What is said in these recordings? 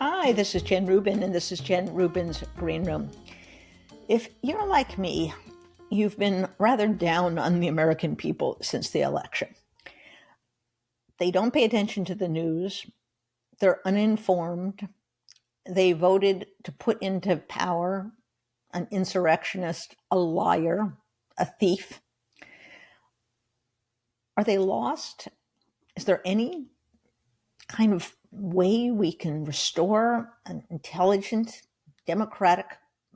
Hi, this is Jen Rubin, and this is Jen Rubin's Green Room. If you're like me, you've been rather down on the American people since the election. They don't pay attention to the news. They're uninformed. They voted to put into power an insurrectionist, a liar, a thief. Are they lost? Is there any kind of way we can restore an intelligent, democratic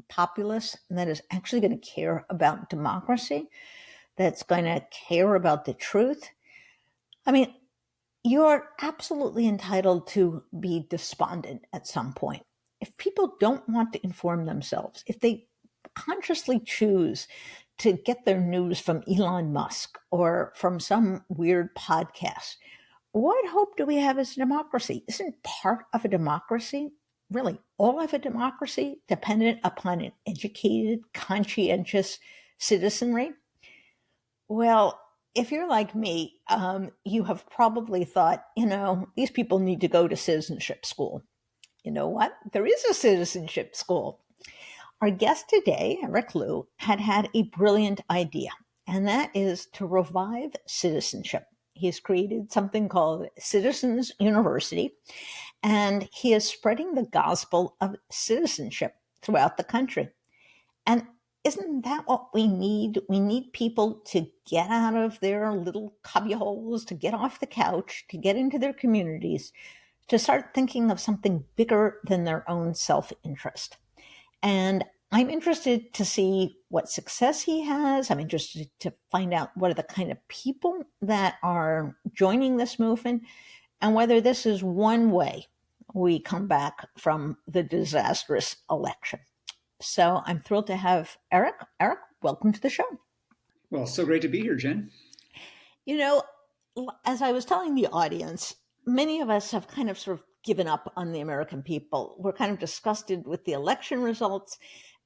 populace that is actually going to care about democracy, that's going to care about the truth? I mean, you're absolutely entitled to be despondent at some point. If people don't want to inform themselves, if they consciously choose to get their news from Elon Musk or from some weird podcast, what hope do we have as a democracy? Isn't part of a democracy, really all of a democracy, dependent upon an educated, conscientious citizenry? Well, if you're like me, you have probably thought, these people need to go to citizenship school. You know what? There is a citizenship school. Our guest today, Eric Liu, had a brilliant idea, and that is to revive citizenship. He's created something called Citizens University, and he is spreading the gospel of citizenship throughout the country. And isn't that what we need? We need people to get out of their little cubbyholes, to get off the couch, to get into their communities, to start thinking of something bigger than their own self-interest. And I'm interested to see what success he has. I'm interested to find out what are the kind of people that are joining this movement and whether this is one way we come back from the disastrous election. So I'm thrilled to have Eric. Eric, welcome to the show. Well, so great to be here, Jen. As I was telling the audience, many of us have kind of sort of given up on the American people. We're kind of disgusted with the election results,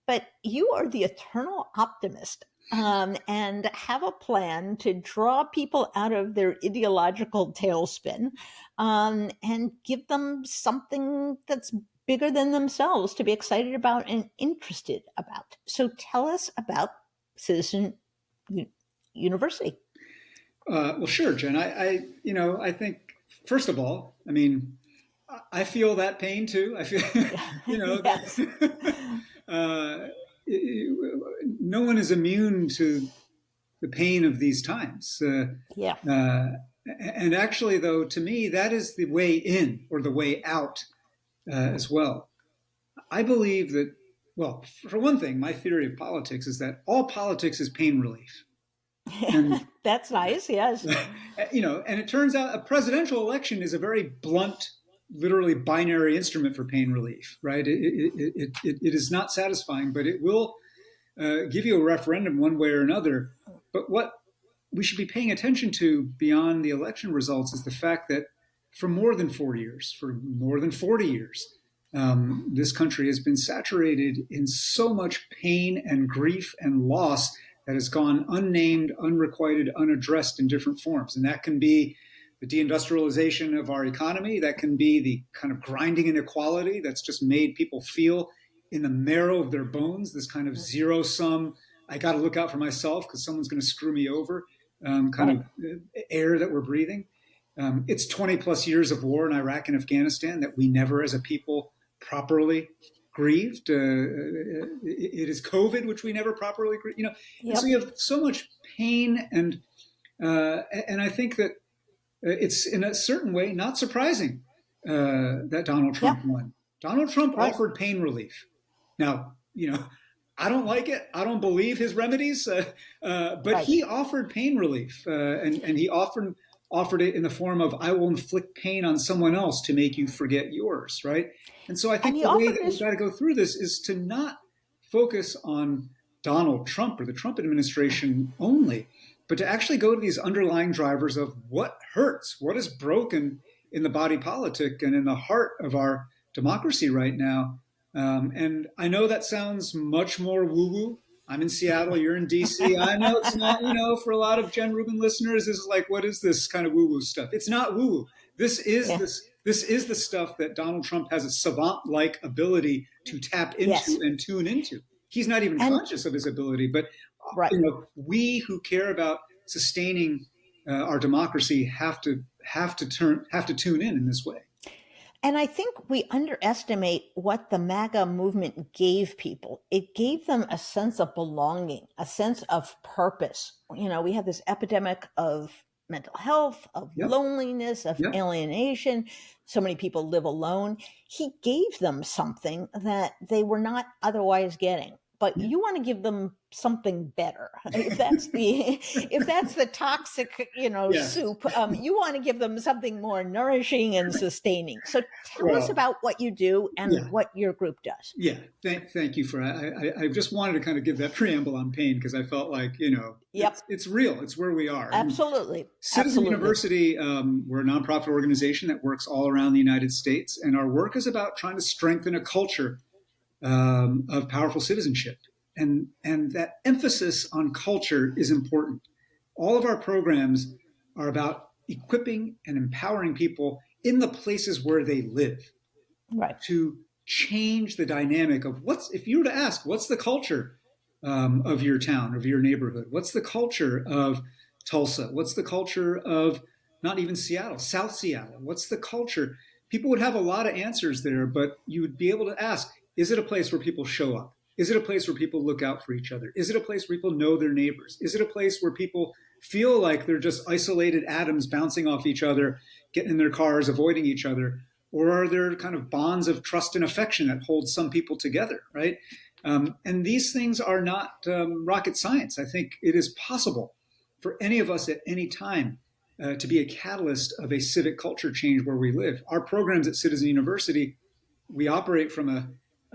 but you are the eternal optimist and have a plan to draw people out of their ideological tailspin and give them something that's bigger than themselves to be excited about and interested about. So tell us about Citizen University. Well, sure, Jen. I think, first of all, I feel that pain too. I feel, Yes. No one is immune to the pain of these times. And actually, though, to me, that is the way in or the way out as well. I believe that, well, for one thing, my theory of politics is that all politics is pain relief. And, that's nice, yes. And it turns out a presidential election is a very blunt, literally binary instrument for pain relief, right? It is not satisfying, but it will give you a referendum one way or another. But what we should be paying attention to beyond the election results is the fact that for more than 40 years, this country has been saturated in so much pain and grief and loss that has gone unnamed, unrequited, unaddressed in different forms. And that can be the deindustrialization of our economy. That can be the kind of grinding inequality that's just made people feel in the marrow of their bones, this kind of zero-sum, I got to look out for myself because someone's going to screw me over kind of air that we're breathing. It's 20 plus years of war in Iraq and Afghanistan that we never as a people properly grieved. It is COVID, which we never properly grieved. And so you have so much pain, and I think that it's in a certain way not surprising that Donald Trump won. Donald Trump offered pain relief. Now, I don't like it. I don't believe his remedies, but he offered pain relief, and he offered it in the form of, I will inflict pain on someone else to make you forget yours, right? And so I think the way that we've got to go through this is to not focus on Donald Trump or the Trump administration only, but to actually go to these underlying drivers of what hurts, what is broken in the body politic and in the heart of our democracy right now. And I know that sounds much more woo-woo. I'm in Seattle, you're in DC. I know it's not, for a lot of Jen Rubin listeners, this is like, what is this kind of woo-woo stuff? It's not woo-woo. Yeah. This is the stuff that Donald Trump has a savant-like ability to tap into Yes. and tune into. He's not even And conscious of his ability, but right. we who care about sustaining our democracy have to tune in this way. And I think we underestimate what the MAGA movement gave people. It gave them a sense of belonging, a sense of purpose. We have this epidemic of mental health, of Yep. loneliness, of Yep. alienation. So many people live alone. He gave them something that they were not otherwise getting. But you want to give them something better. If that's the toxic, Yeah. soup, you want to give them something more nourishing and sustaining. So tell us about what you do and what your group does. Yeah, thank you for. I just wanted to kind of give that preamble on pain because I felt like Yep. it's real. It's where we are. Absolutely. Citizen University, we're a nonprofit organization that works all around the United States, and our work is about trying to strengthen a culture of powerful citizenship. And that emphasis on culture is important. All of our programs are about equipping and empowering people in the places where they live, right, to change the dynamic of if you were to ask, what's the culture of your town, of your neighborhood? What's the culture of Tulsa? What's the culture of not even Seattle, South Seattle? What's the culture? People would have a lot of answers there, but you would be able to ask, is it a place where people show up? Is it a place where people look out for each other? Is it a place where people know their neighbors? Is it a place where people feel like they're just isolated atoms bouncing off each other, getting in their cars, avoiding each other? Or are there kind of bonds of trust and affection that hold some people together, right? And these things are not rocket science. I think it is possible for any of us at any time to be a catalyst of a civic culture change where we live. Our programs at Citizen University, we operate from a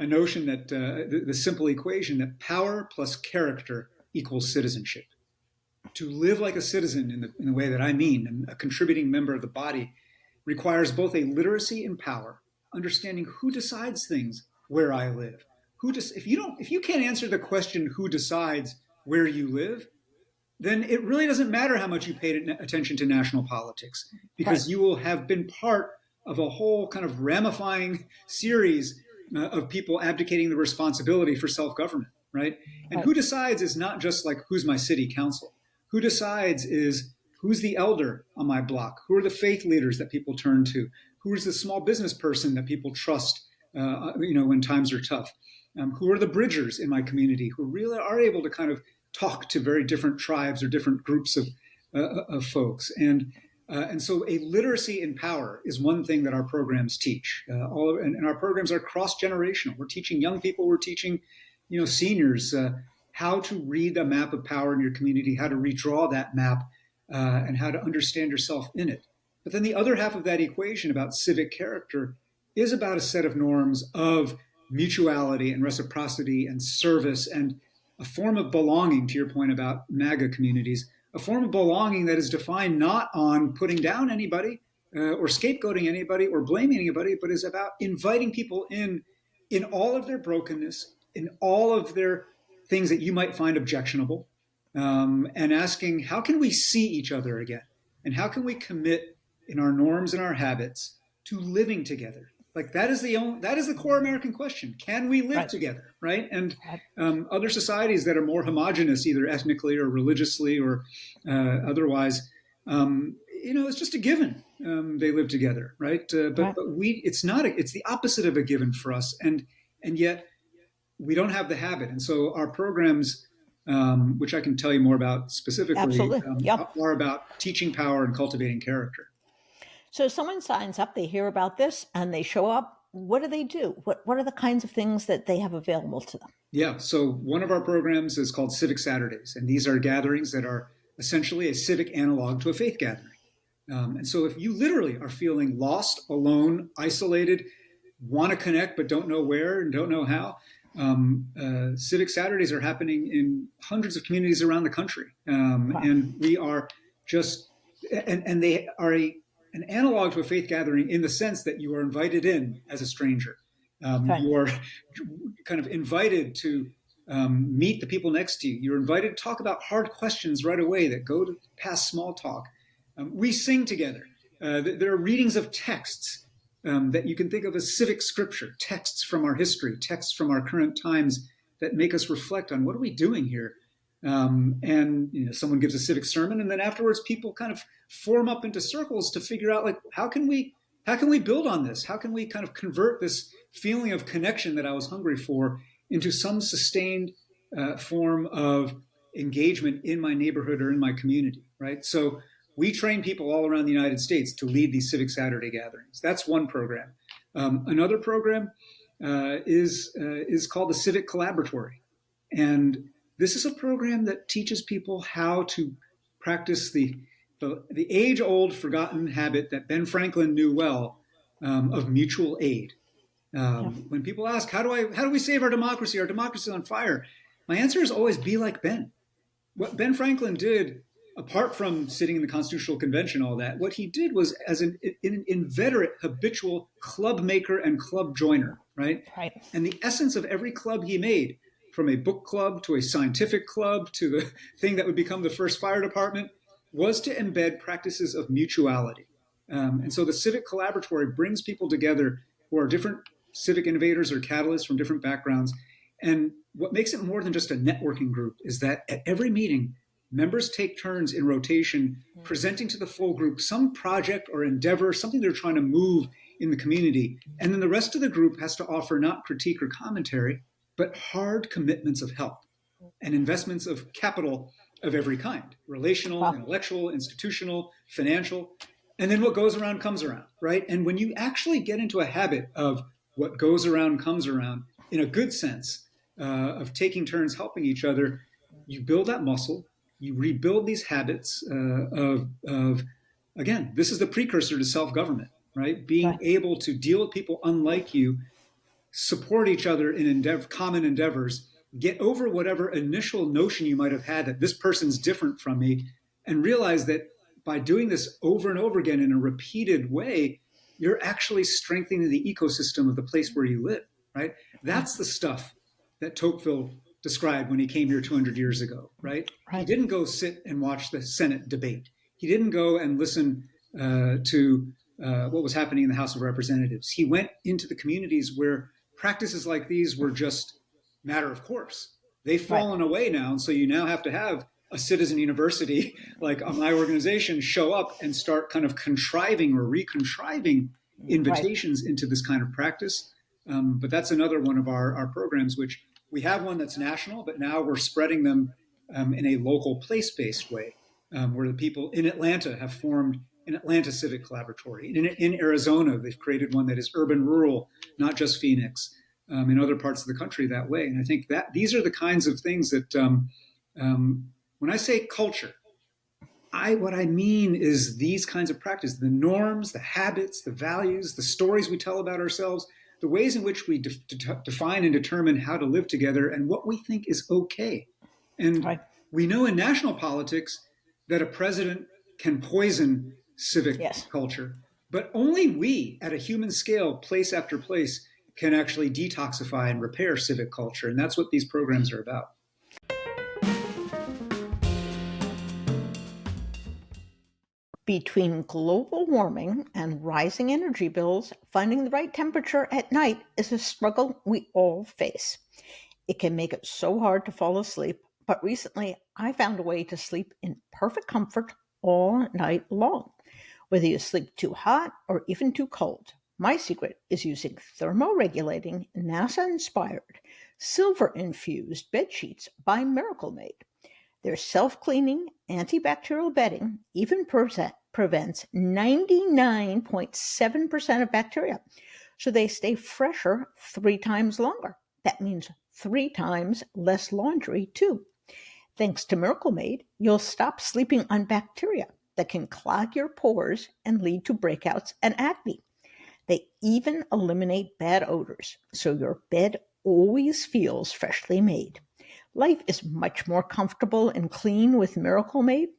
notion that the simple equation that power plus character equals citizenship. To live like a citizen in the way that I mean, and a contributing member of the body, requires both a literacy in power, understanding who decides things where I live. If you can't answer the question who decides where you live, then it really doesn't matter how much you paid attention to national politics, because right. You will have been part of a whole kind of ramifying series of people abdicating the responsibility for self-government, right? And who decides is not just like, who's my city council? Who decides is who's the elder on my block? Who are the faith leaders that people turn to? Who is the small business person that people trust, when times are tough? Who are the bridgers in my community who really are able to kind of talk to very different tribes or different groups of folks? And so a literacy in power is one thing that our programs teach. And our programs are cross-generational. We're teaching young people, we're teaching, seniors how to read a map of power in your community, how to redraw that map, and how to understand yourself in it. But then the other half of that equation about civic character is about a set of norms of mutuality and reciprocity and service and a form of belonging, to your point about MAGA communities, a form of belonging that is defined not on putting down anybody or scapegoating anybody or blaming anybody, but is about inviting people in all of their brokenness, in all of their things that you might find objectionable, and asking, how can we see each other again? And how can we commit in our norms and our habits to living together? Like that is the core American question. Can we live together, right? And other societies that are more homogenous, either ethnically or religiously or otherwise, it's just a given. They live together, right? But it's not. It's the opposite of a given for us, and yet we don't have the habit. And so our programs, which I can tell you more about specifically, are about teaching power and cultivating character. So someone signs up, they hear about this, and they show up. What do they do? What are the kinds of things that they have available to them? Yeah, so one of our programs is called Civic Saturdays, and these are gatherings that are essentially a civic analog to a faith gathering. And so if you literally are feeling lost, alone, isolated, want to connect but don't know where and don't know how, Civic Saturdays are happening in hundreds of communities around the country. And we are just, and they are an analog to a faith gathering in the sense that you are invited in as a stranger. You are kind of invited to meet the people next to you. You're invited to talk about hard questions right away that go past small talk. We sing together. There are readings of texts that you can think of as civic scripture, texts from our history, texts from our current times that make us reflect on what are we doing here. And someone gives a civic sermon, and then afterwards people kind of form up into circles to figure out, like, how can we build on this? How can we kind of convert this feeling of connection that I was hungry for into some sustained form of engagement in my neighborhood or in my community, right? So we train people all around the United States to lead these Civic Saturday gatherings. That's one program. Another program is called the Civic Collaboratory. And this is a program that teaches people how to practice the age-old forgotten habit that Ben Franklin knew well of mutual aid. When people ask, how do we save our democracy? Our democracy is on fire. My answer is always be like Ben. What Ben Franklin did, apart from sitting in the Constitutional Convention, all that, what he did was, as an inveterate, habitual club maker and club joiner, right? And the essence of every club he made, from a book club to a scientific club to the thing that would become the first fire department, was to embed practices of mutuality. And so the Civic Collaboratory brings people together who are different civic innovators or catalysts from different backgrounds. And what makes it more than just a networking group is that at every meeting, members take turns in rotation presenting to the full group some project or endeavor, something they're trying to move in the community. And then the rest of the group has to offer not critique or commentary, but hard commitments of help and investments of capital of every kind: relational, intellectual, institutional, financial. And then what goes around comes around, right? And when you actually get into a habit of what goes around comes around, in a good sense, of taking turns helping each other, you build that muscle, you rebuild these habits of again, this is the precursor to self-government, right? Being able to deal with people unlike you, support each other in common endeavors, get over whatever initial notion you might have had that this person's different from me, and realize that by doing this over and over again in a repeated way, you're actually strengthening the ecosystem of the place where you live, right? That's the stuff that Tocqueville described when he came here 200 years ago, right? He didn't go sit and watch the Senate debate. He didn't go and listen to what was happening in the House of Representatives. He went into the communities where practices like these were just matter of course. They've fallen away now, and so you now have to have a citizen university like my organization show up and start kind of contriving or recontriving invitations into this kind of practice. But that's another one of our programs, which we have one that's national, but now we're spreading them in a local place-based way, where the people in Atlanta have formed an Atlanta Civic Collaboratory. In Arizona, they've created one that is urban-rural, not just Phoenix, in other parts of the country that way. And I think that these are the kinds of things that, when I say culture, what I mean is these kinds of practices, the norms, the habits, the values, the stories we tell about ourselves, the ways in which we define and determine how to live together and what we think is okay. And we know in national politics that a president can poison civic culture, but only we at a human scale, place after place, can actually detoxify and repair civic culture. And that's what these programs are about. Between global warming and rising energy bills, finding the right temperature at night is a struggle we all face. It can make it so hard to fall asleep, but recently I found a way to sleep in perfect comfort all night long, whether you sleep too hot or even too cold. My secret is using thermoregulating, NASA-inspired, silver-infused bed sheets by Miracle Made. Their self-cleaning, antibacterial bedding even prevents 99.7% of bacteria, so they stay fresher 3 times longer. That means 3 times less laundry, too. Thanks to Miracle Made, you'll stop sleeping on bacteria that can clog your pores and lead to breakouts and acne. They even eliminate bad odors, so your bed always feels freshly made. Life is much more comfortable and clean with Miracle Made.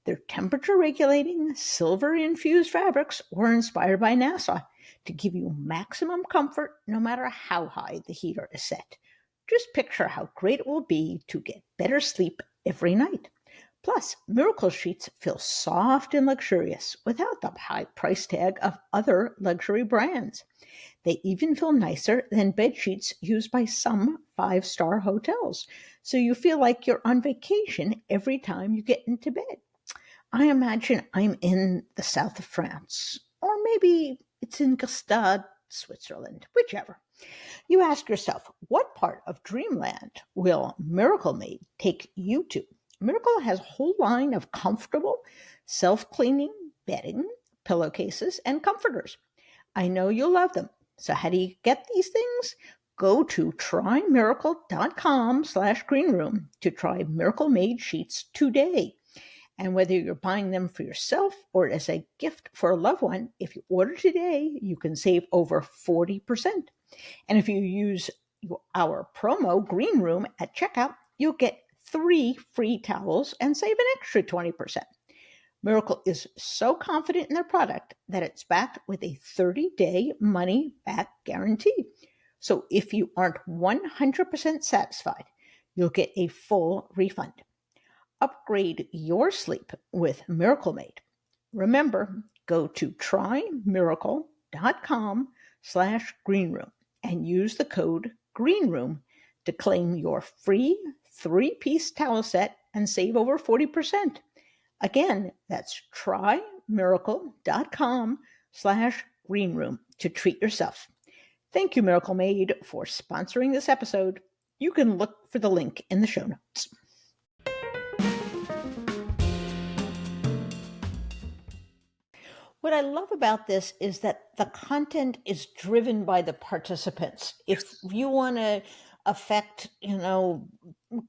Their temperature-regulating, silver-infused fabrics were inspired by NASA to give you maximum comfort no matter how high the heater is set. Just picture how great it will be to get better sleep every night. Plus, Miracle sheets feel soft and luxurious without the high price tag of other luxury brands. They even feel nicer than bed sheets used by some five-star hotels, so you feel like you're on vacation every time you get into bed. I imagine I'm in the south of France, or maybe it's in Gstaad, Switzerland, whichever. You ask yourself, what part of Dreamland will Miracle Made take you to? Miracle has a whole line of comfortable, self-cleaning bedding, pillowcases, and comforters. I know you'll love them. So how do you get these things? Go to trymiracle.com/greenroom to try Miracle Made sheets today. And whether you're buying them for yourself or as a gift for a loved one, if you order today, you can save over 40%. And if you use our promo Green Room at checkout, you'll get 3 free towels and save an extra 20%. Miracle is so confident in their product that it's backed with a 30-day money-back guarantee. So if you aren't 100% satisfied, you'll get a full refund. Upgrade your sleep with Miracle Made. Remember, go to trymiracle.com/greenroom and use the code GREENROOM to claim your free 3-piece towel set and save over 40%. Again, that's trymiracle.com/greenroom to treat yourself. Thank you, Miracle Made, for sponsoring this episode. You can look for the link in the show notes. What I love about this is that the content is driven by the participants. If you want to affect,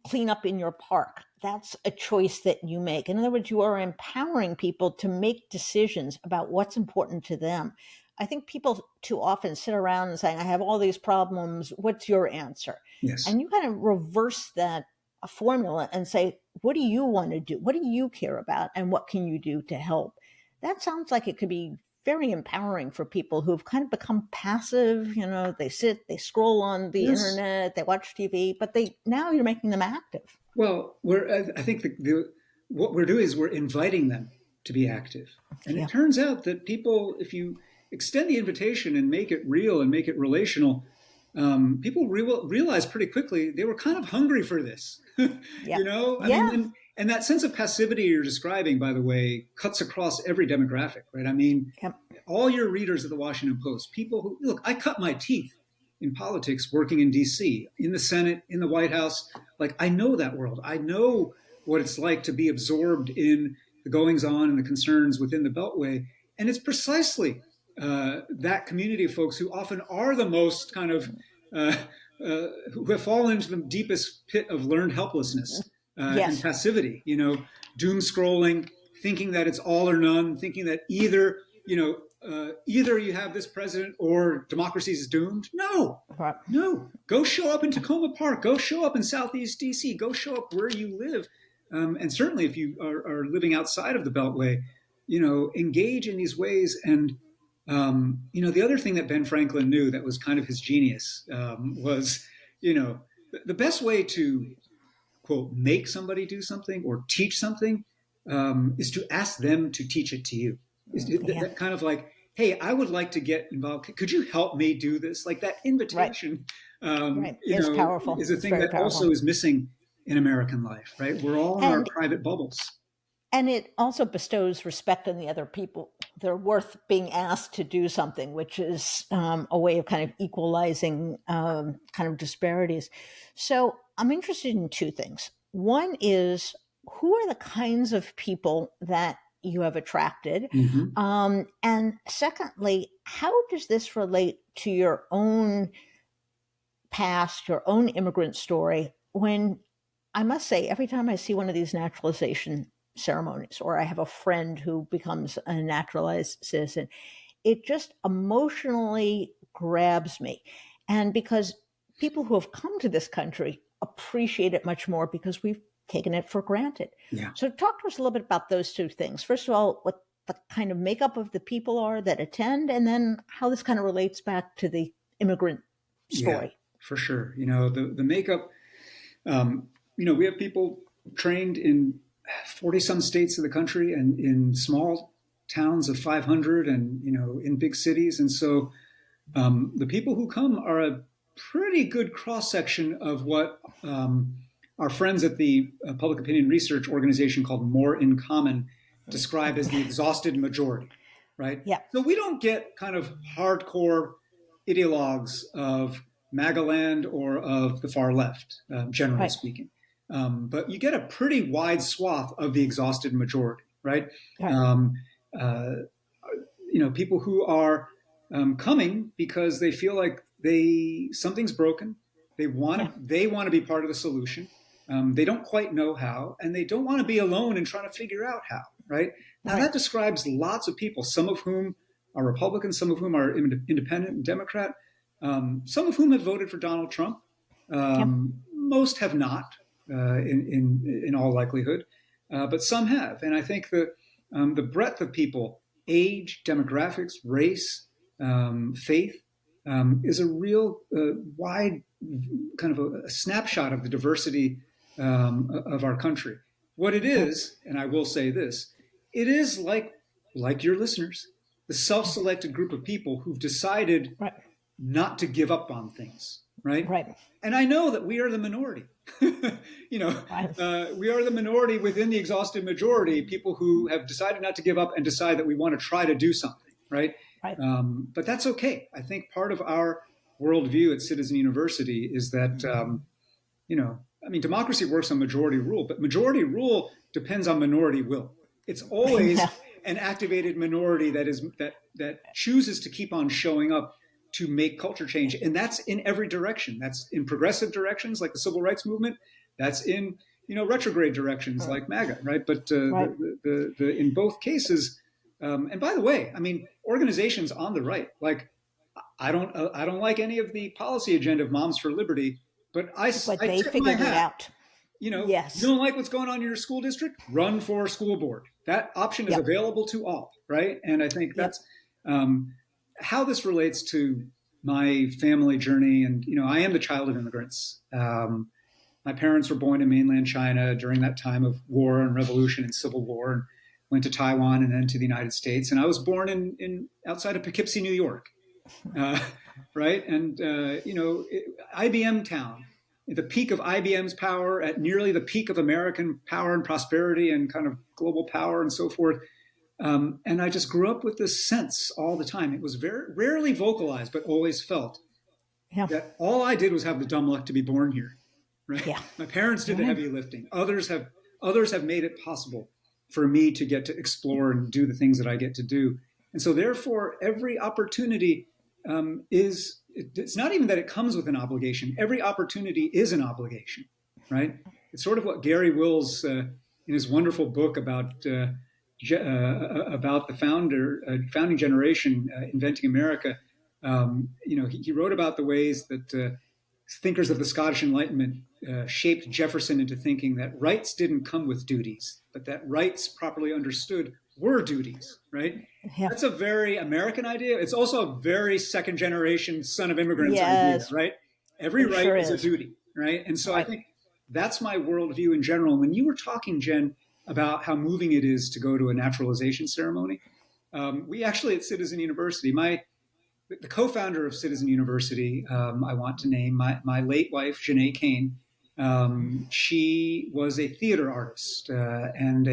clean up in your park, that's a choice that you make. In other words, you are empowering people to make decisions about what's important to them. I think people too often sit around and say, I have all these problems. What's your answer? Yes. And you kind of reverse that formula and say, what do you want to do? What do you care about? And what can you do to help? That sounds like it could be very empowering for people who've kind of become passive. They sit, they scroll on the internet, they watch TV, but now you're making them active. Well, I think what we're doing is we're inviting them to be active. And It turns out that people, if you extend the invitation and make it real and make it relational, people realize pretty quickly they were kind of hungry for this. And that sense of passivity you're describing, by the way, cuts across every demographic, right? I mean, all your readers of the Washington Post, people who, look, I cut my teeth in politics working in D.C., in the Senate, in the White House. Like, I know that world. I know what it's like to be absorbed in the goings on and the concerns within the Beltway. And it's precisely that community of folks who often are the most kind of, who have fallen into the deepest pit of learned helplessness. And passivity, doom scrolling, thinking that it's all or none, thinking that either you have this president or democracy is doomed. No. Go show up in Tacoma Park. Go show up in Southeast DC. Go show up where you live. And certainly if you are living outside of the Beltway, engage in these ways. And, the other thing that Ben Franklin knew that was kind of his genius was, the best way to, quote, make somebody do something or teach something is to ask them to teach it to you. That kind of like, hey, I would like to get involved. Could you help me do this? Like that invitation is powerful. Is a thing that also is missing in American life, right? We're all in our private bubbles. And it also bestows respect on the other people. They're worth being asked to do something, which is a way of kind of equalizing kind of disparities. So I'm interested in 2 things. One is, who are the kinds of people that you have attracted? And secondly, how does this relate to your own past, your own immigrant story? When I must say, every time I see one of these naturalization ceremonies, or I have a friend who becomes a naturalized citizen, it just emotionally grabs me. And because people who have come to this country appreciate it much more because we've taken it for granted. So talk to us a little bit about those 2 things. First of all, what the kind of makeup of the people are that attend, and then how this kind of relates back to the immigrant story. Yeah, for sure. The makeup, we have people trained in 40 some states of the country and in small towns of 500 and, in big cities. And so the people who come are a pretty good cross section of what our friends at the public opinion research organization called More in Common describe as the exhausted majority, right? Yeah. So we don't get kind of hardcore ideologues of MAGA land or of the far left, generally speaking. But you get a pretty wide swath of the exhausted majority, right? People who are coming because they feel like something's broken. They want to be part of the solution. They don't quite know how, and they don't want to be alone in trying to figure out how, right? Now that describes lots of people, some of whom are Republicans, some of whom are independent and Democrat, some of whom have voted for Donald Trump. Most have not, in all likelihood, but some have. And I think the breadth of people, age, demographics, race, faith, is a real wide kind of a snapshot of the diversity of our country. What it is, and I will say this, it is like your listeners, the self-selected group of people who've decided not to give up on things, right? And I know that we are the minority. We are the minority within the exhausted majority, people who have decided not to give up and decide that we want to try to do something, right? But that's okay. I think part of our worldview at Citizen University is that, democracy works on majority rule, but majority rule depends on minority will. It's always an activated minority that chooses to keep on showing up to make culture change. And that's in every direction. That's in progressive directions like the civil rights movement. That's in, retrograde directions like MAGA, right? But in both cases, and by the way, organizations on the right, like I don't like any of the policy agenda of Moms for Liberty, but they figured it out. You don't like what's going on in your school district? Run for school board. That option is available to all, right? And I think that's how this relates to my family journey. And, I am the child of immigrants. My parents were born in mainland China during that time of war and revolution and civil war, and went to Taiwan and then to the United States. And I was born in outside of Poughkeepsie, New York, right? And, IBM town, at the peak of IBM's power, at nearly the peak of American power and prosperity and kind of global power and so forth. And I just grew up with this sense all the time. It was very rarely vocalized, but always felt that all I did was have the dumb luck to be born here. Right? Yeah. My parents did the heavy lifting. Others have made it possible for me to get to explore and do the things that I get to do. And so therefore, every opportunity it's not even that it comes with an obligation. Every opportunity is an obligation, right? It's sort of what Gary Wills, in his wonderful book about the founding generation, Inventing America, he wrote about the ways that thinkers of the Scottish Enlightenment shaped Jefferson into thinking that rights didn't come with duties, but that rights properly understood were duties, right? Yeah. That's a very American idea. It's also a very second generation son of immigrants idea, right? Every right is a duty, right? And so I think that's my worldview in general. When you were talking, Jen, about how moving it is to go to a naturalization ceremony, we actually at Citizen University, the co-founder of Citizen University, I want to name my late wife, Janae Kane. She was a theater artist and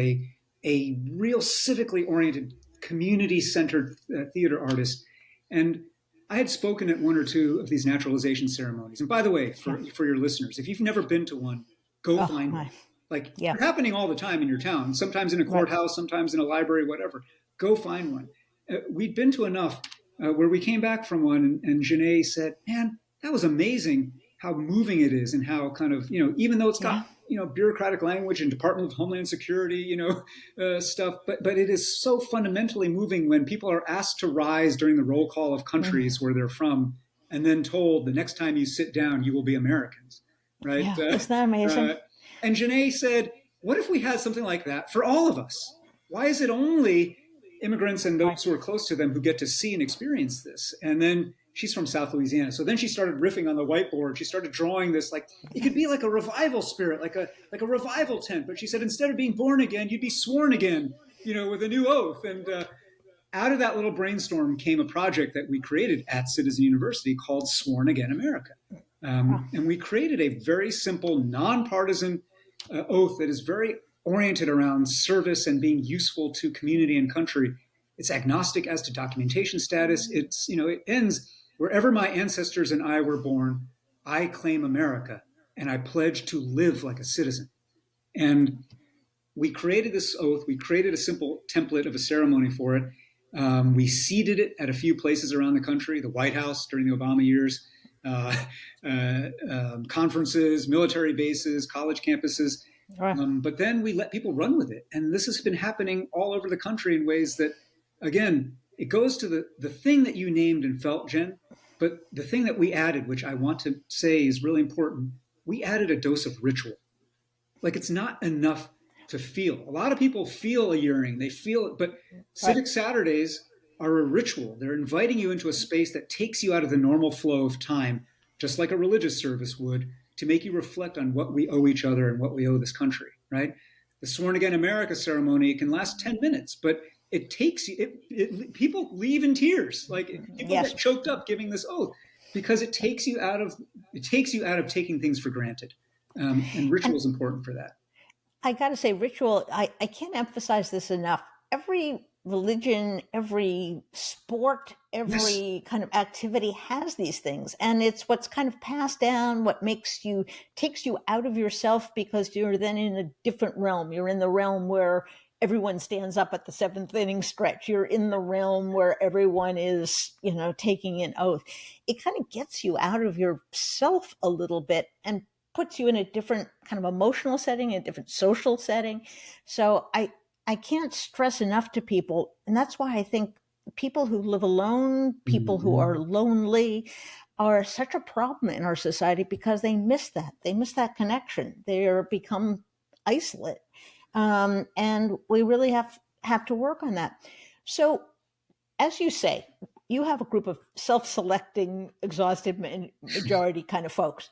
a real civically oriented, community-centered theater artist. And I had spoken at one or two of these naturalization ceremonies. And by the way, for your listeners, if you've never been to one, go find one. They're happening all the time in your town, sometimes in a courthouse, sometimes in a library, whatever. Go find one. We'd been to enough where we came back from one and Janae said, man, that was amazing how moving it is and how kind of, even though it's got, bureaucratic language and Department of Homeland Security, stuff, but it is so fundamentally moving when people are asked to rise during the roll call of countries where they're from and then told the next time you sit down, you will be Americans, right? Yeah, isn't that amazing? And Janae said, what if we had something like that for all of us? Why is it only immigrants and those who are close to them who get to see and experience this? And then she's from South Louisiana. So then she started riffing on the whiteboard. She started drawing this, like, it could be like a revival spirit, like a revival tent. But she said, instead of being born again, you'd be sworn again, with a new oath. And out of that little brainstorm came a project that we created at Citizen University called Sworn Again America. And we created a very simple, nonpartisan oath that is very oriented around service and being useful to community and country. It's agnostic as to documentation status. It ends, wherever my ancestors and I were born, I claim America, and I pledge to live like a citizen. And we created this oath. We created a simple template of a ceremony for it. We seeded it at a few places around the country, the White House during the Obama years, conferences, military bases, college campuses. Right. But then we let people run with it. And this has been happening all over the country in ways that, again, it goes to the thing that you named and felt, Jen, but the thing that we added, which I want to say is really important, we added a dose of ritual. Like, it's not enough to feel. A lot of people feel a yearning, they feel it, but Civic Saturdays are a ritual. They're inviting you into a space that takes you out of the normal flow of time, just like a religious service would, to make you reflect on what we owe each other and what we owe this country, right? The Sworn Again America ceremony can last 10 minutes, but it takes you, people leave in tears. Like, people get choked up giving this oath because it takes you out of taking things for granted. And ritual is important for that. I got to say, ritual, I can't emphasize this enough. Every religion, every sport, every kind of activity has these things. And it's what's kind of passed down, what takes you out of yourself, because you're then in a different realm. You're in the realm where everyone stands up at the 7th inning stretch. You're in the realm where everyone is, taking an oath. It kind of gets you out of yourself a little bit and puts you in a different kind of emotional setting, a different social setting. So I can't stress enough to people, and that's why I think people who live alone, people who are lonely, are such a problem in our society, because they miss that. They miss that connection. They become isolate. And we really have to work on that. So, as you say, you have a group of self-selecting, exhaustive majority kind of folks.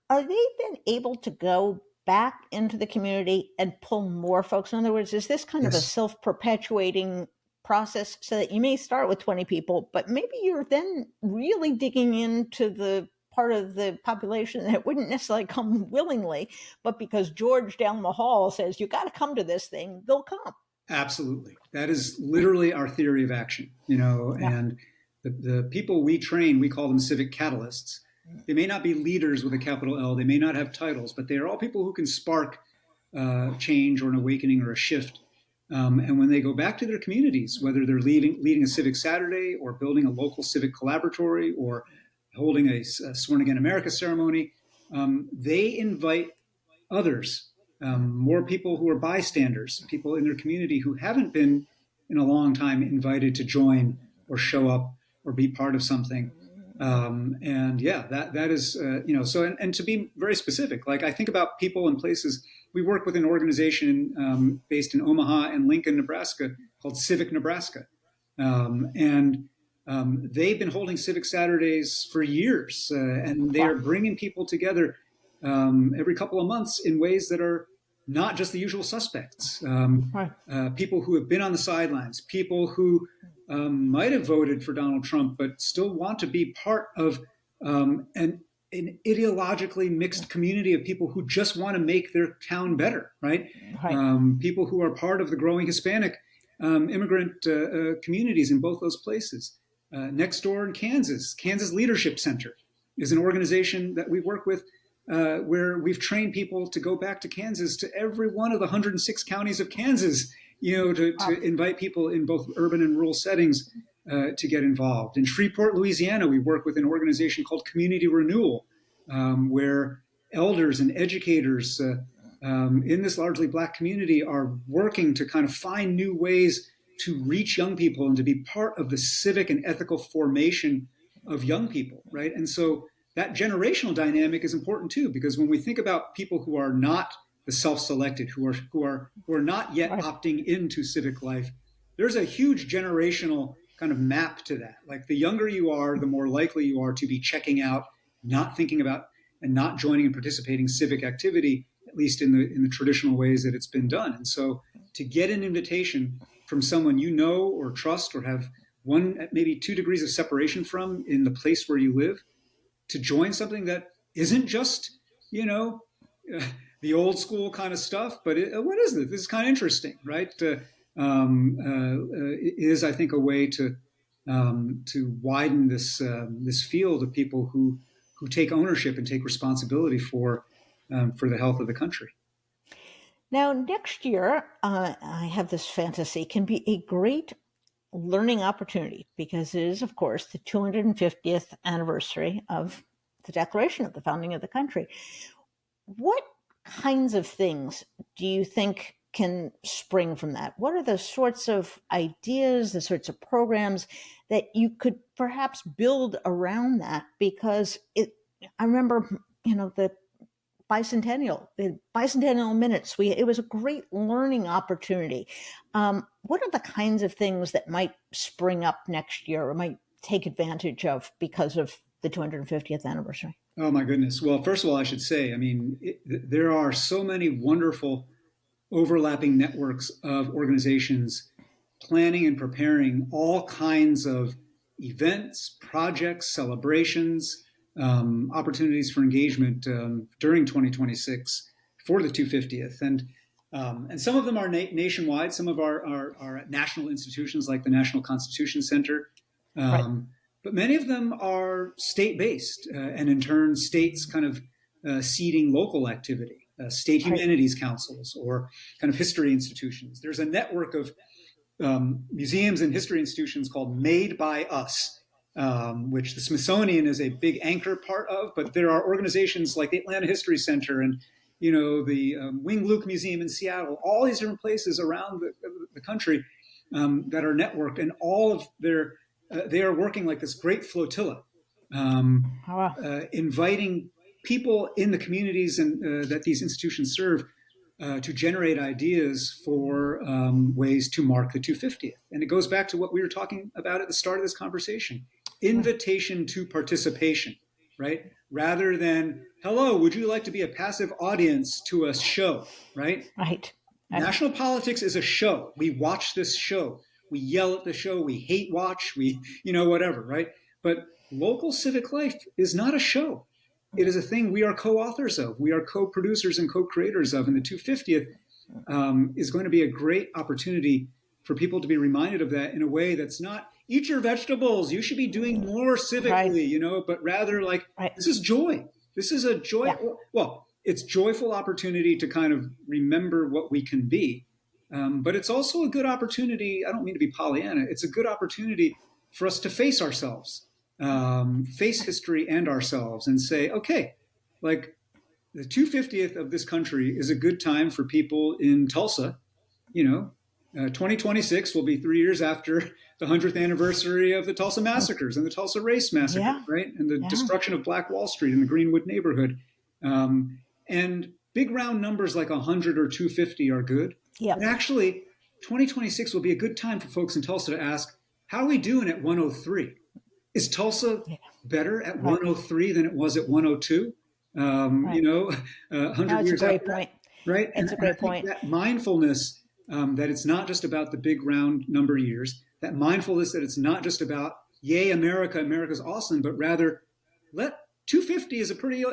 Are they then able to go back into the community and pull more folks? In other words, is this kind of a self-perpetuating process, so that you may start with 20 people, but maybe you're then really digging into the part of the population that wouldn't necessarily come willingly, but because George down the hall says, you got to come to this thing, they'll come. Absolutely. That is literally our theory of action, and the people we train, we call them civic catalysts. They may not be leaders with a capital L. They may not have titles, but they are all people who can spark change or an awakening or a shift. And when they go back to their communities, whether they're leading a Civic Saturday or building a local civic collaboratory or holding a Sworn Again America ceremony, they invite others, more people who are bystanders, people in their community who haven't been in a long time invited to join or show up or be part of something. That is, so, and to be very specific, like, I think about people and places. We work with an organization based in Omaha and Lincoln, Nebraska, called Civic Nebraska. They've been holding Civic Saturdays for years, and they are bringing people together every couple of months in ways that are not just the usual suspects. People who have been on the sidelines, people who might have voted for Donald Trump, but still want to be part of an ideologically mixed community of people who just want to make their town better, right? People who are part of the growing Hispanic immigrant communities in both those places. Next door in Kansas Leadership Center is an organization that we work with where we've trained people to go back to Kansas, to every one of the 106 counties of Kansas, to invite people in both urban and rural settings to get involved. In Shreveport, Louisiana, we work with an organization called Community Renewal, where elders and educators in this largely Black community are working to kind of find new ways to reach young people and to be part of the civic and ethical formation of young people, right? And so that generational dynamic is important too, because when we think about people who are not the self-selected, who are not yet opting into civic life, there's a huge generational kind of map to that. Like the younger you are, the more likely you are to be checking out, not thinking about, and not joining and participating civic activity, at least in the traditional ways that it's been done. And so to get an invitation from someone you know or trust or have one, maybe 2 degrees of separation from in the place where you live, to join something that isn't just, the old school kind of stuff, but what is this? This is kind of interesting, right? Is, I think, a way to widen this field of people who take ownership and take responsibility for the health of the country. Now, next year, I have this fantasy, can be a great learning opportunity because it is, of course, the 250th anniversary of the Declaration of the founding of the country. What kinds of things do you think can spring from that? What are the sorts of ideas, the sorts of programs that you could perhaps build around that? Because I remember, the bicentennial minutes, it was a great learning opportunity. What are the kinds of things that might spring up next year or might take advantage of because of the 250th anniversary? Oh, my goodness. Well, first of all, I should say, there are so many wonderful overlapping networks of organizations planning and preparing all kinds of events, projects, celebrations, opportunities for engagement during 2026 for the 250th. And some of them are nationwide. Some of our national institutions like the National Constitution Center. Right. But many of them are state-based, and in turn, states kind of seeding local activity, state humanities councils or kind of history institutions. There's a network of museums and history institutions called Made by Us, which the Smithsonian is a big anchor part of, but there are organizations like the Atlanta History Center and the Wing Luke Museum in Seattle, all these different places around the country that are networked, and all of they are working like this great flotilla, inviting people in the communities and that these institutions serve to generate ideas for ways to mark the 250th. And it goes back to what we were talking about at the start of this conversation, invitation to participation, right? Rather than, hello, would you like to be a passive audience to a show, right? Right. National politics is a show. We watch this show. We yell at the show. We hate watch. We, whatever, right? But local civic life is not a show. It is a thing we are co-authors of. We are co-producers and co-creators of. And the 250th is going to be a great opportunity for people to be reminded of that in a way that's not, eat your vegetables, you should be doing more civically, but rather like, This is joy. This is a joy. Yeah. Well, it's joyful opportunity to kind of remember what we can be. But it's also a good opportunity. I don't mean to be Pollyanna. It's a good opportunity for us to face ourselves, face history and ourselves, and say, okay, like the 250th of this country is a good time for people in Tulsa. 2026 will be 3 years after the 100th anniversary of the Tulsa massacres and the Tulsa race massacre, right? And the destruction of Black Wall Street and the Greenwood neighborhood. And big round numbers like 100 or 250 are good. Yeah. And actually, 2026 will be a good time for folks in Tulsa to ask, how are we doing at 103? Is Tulsa better at 103 than it was at 102? 100 years after that, point. Right? It's a great point. That mindfulness that it's not just about the big round number years, that mindfulness that it's not just about, yay, America, America's awesome, but rather 250 is a pretty,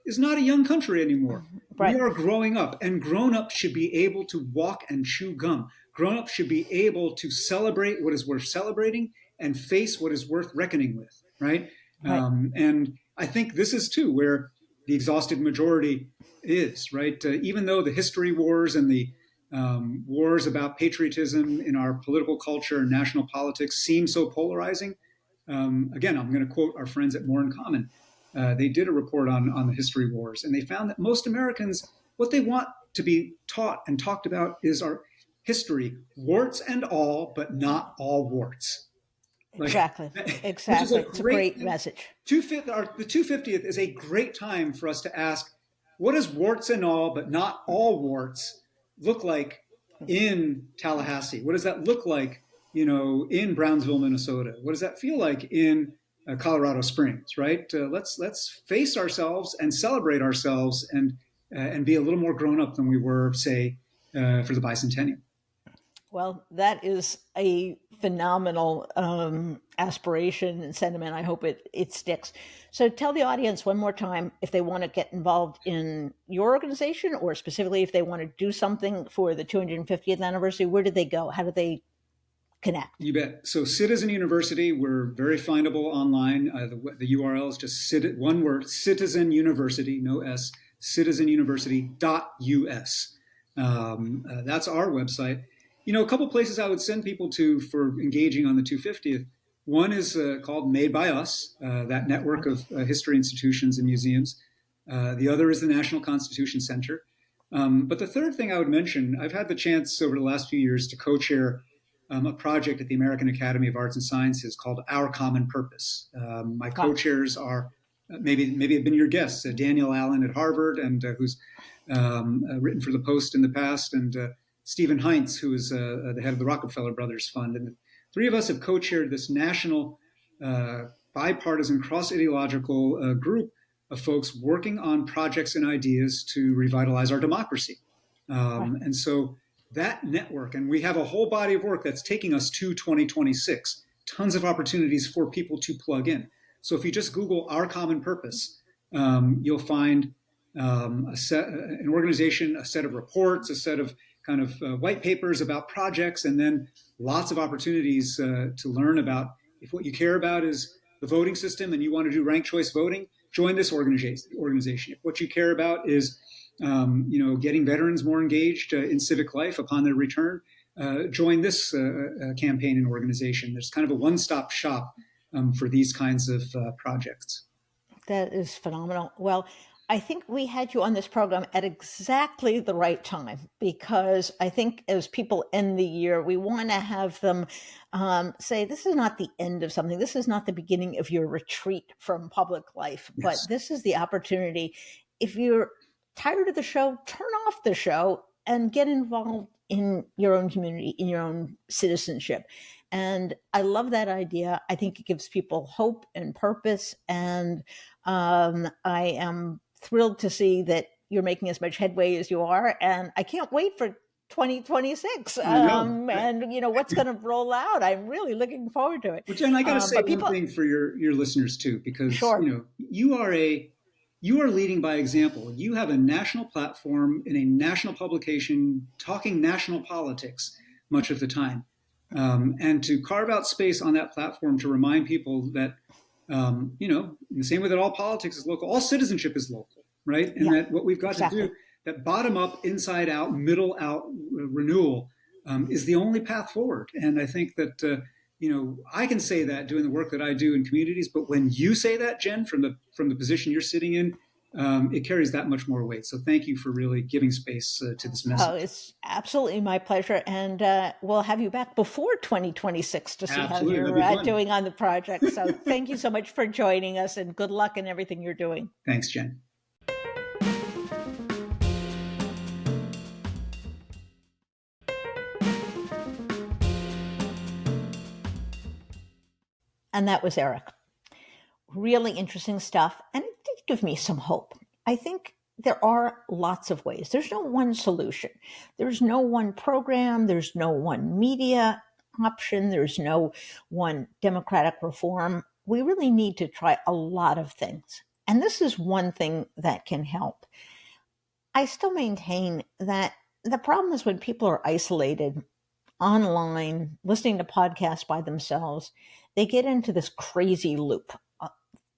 is not a young country anymore. Right. We are growing up, and grown-ups should be able to walk and chew gum. Grown-ups should be able to celebrate what is worth celebrating and face what is worth reckoning with, right? And I think this is, too, where the exhausted majority is, right? Even though the history wars and the wars about patriotism in our political culture and national politics seem so polarizing, again, I'm going to quote our friends at More in Common. They did a report on the history wars, and they found that most Americans, what they want to be taught and talked about is our history, warts and all, but not all warts. Exactly. It's a great message. The 250th is a great time for us to ask, what does warts and all, but not all warts, look like in Tallahassee? What does that look like in Brownsville, Minnesota? What does that feel like in Colorado Springs, right? Let's face ourselves and celebrate ourselves and be a little more grown up than we were, say, for the bicentennial. Well, that is a phenomenal aspiration and sentiment. I hope it sticks. So tell the audience one more time if they want to get involved in your organization, or specifically if they want to do something for the 250th anniversary. Where do they go? How do they connect? You bet. So Citizen University, we're very findable online. The URL is just one word, Citizen University, no S, citizenuniversity.us. That's our website. A couple places I would send people to for engaging on the 250th. One is called Made by Us, that network of history institutions and museums. The other is the National Constitution Center. But the third thing I would mention, I've had the chance over the last few years to co-chair a project at the American Academy of Arts and Sciences called Our Common Purpose. My co-chairs are maybe have been your guests, Daniel Allen at Harvard, and who's written for the Post in the past, and Stephen Heinz, who is the head of the Rockefeller Brothers Fund. And the three of us have co-chaired this national bipartisan cross-ideological group of folks working on projects and ideas to revitalize our democracy. And so that network, and we have a whole body of work that's taking us to 2026, tons of opportunities for people to plug in. So if you just Google Our Common Purpose, you'll find an organization, a set of reports, a set of kind of white papers about projects, and then lots of opportunities to learn about. If what you care about is the voting system and you want to do ranked choice voting, join this organization. If what you care about is getting veterans more engaged in civic life upon their return, join this campaign and organization. There's kind of a one-stop shop for these kinds of projects. That is phenomenal. Well, I think we had you on this program at exactly the right time, because I think as people end the year, we want to have them say, this is not the end of something. This is not the beginning of your retreat from public life, but this is the opportunity. If you're tired of the show, turn off the show and get involved in your own community, in your own citizenship. And I love that idea. I think it gives people hope and purpose. And I am thrilled to see that you're making as much headway as you are. And I can't wait for 2026 and what's going to roll out. I'm really looking forward to it. Well, Jen, I got to say one thing for your listeners too, because you are leading by example. You have a national platform in a national publication talking national politics much of the time. And to carve out space on that platform to remind people that, in the same way that all politics is local, all citizenship is local, right? And that what we've got to do, that bottom up, inside out, middle out renewal is the only path forward. And I think that, I can say that doing the work that I do in communities, but when you say that, Jen, from the position you're sitting in, it carries that much more weight. So thank you for really giving space to this message. Oh, it's absolutely my pleasure. And we'll have you back before 2026 to see how you're doing on the project. So thank you so much for joining us, and good luck in everything you're doing. Thanks, Jen. And that was Eric. Really interesting stuff. And it did give me some hope. I think there are lots of ways. There's no one solution. There's no one program. There's no one media option. There's no one democratic reform. We really need to try a lot of things. And this is one thing that can help. I still maintain that the problem is when people are isolated online, listening to podcasts by themselves, they get into this crazy loop.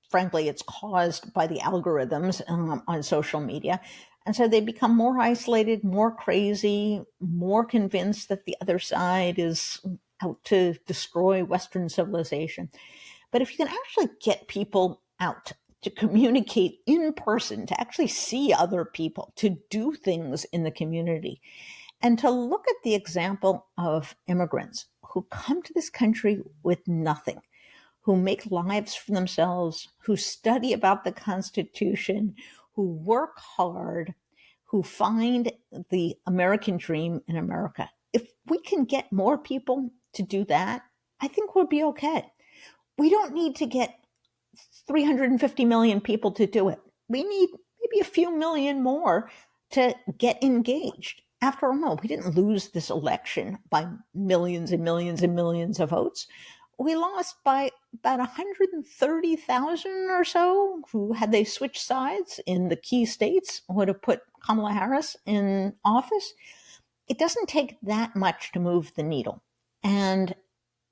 Frankly, it's caused by the algorithms on social media. And so they become more isolated, more crazy, more convinced that the other side is out to destroy Western civilization. But if you can actually get people out to communicate in person, to actually see other people, to do things in the community, and to look at the example of immigrants who come to this country with nothing, who make lives for themselves, who study about the Constitution, who work hard, who find the American dream in America. If we can get more people to do that, I think we'll be okay. We don't need to get 350 million people to do it. We need maybe a few million more to get engaged. After all, we didn't lose this election by millions and millions and millions of votes. We lost by about 130,000 or so who, had they switched sides in the key states, would have put Kamala Harris in office. It doesn't take that much to move the needle. And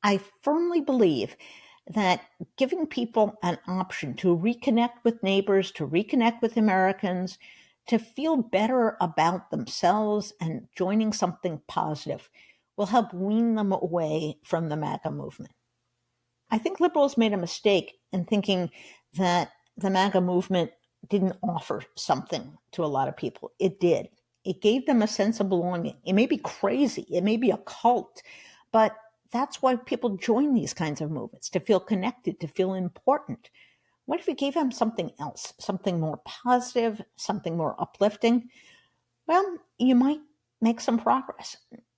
I firmly believe that giving people an option to reconnect with neighbors, to reconnect with Americans, to feel better about themselves and joining something positive will help wean them away from the Maga movement. I think liberals made a mistake in thinking that the Maga movement didn't offer something to a lot of people. It did. It gave them a sense of belonging. It may be crazy. It may be a cult, but that's why people join these kinds of movements, to feel connected, to feel important. What if we gave them something else, something more positive, something more uplifting? Well, you might make some progress.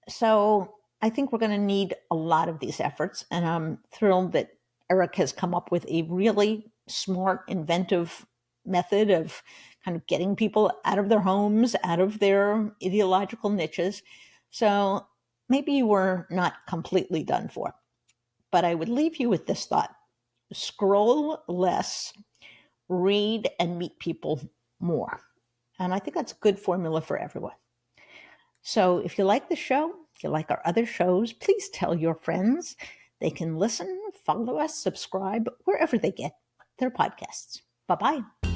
So I think we're going to need a lot of these efforts, and I'm thrilled that Eric has come up with a really smart, inventive method of kind of getting people out of their homes, out of their ideological niches. So maybe we're not completely done for. But I would leave you with this thought. Scroll less, read and meet people more. And I think that's a good formula for everyone. So if you like the show, if you like our other shows, please tell your friends. They can listen, follow us, subscribe, wherever they get their podcasts. Bye-bye.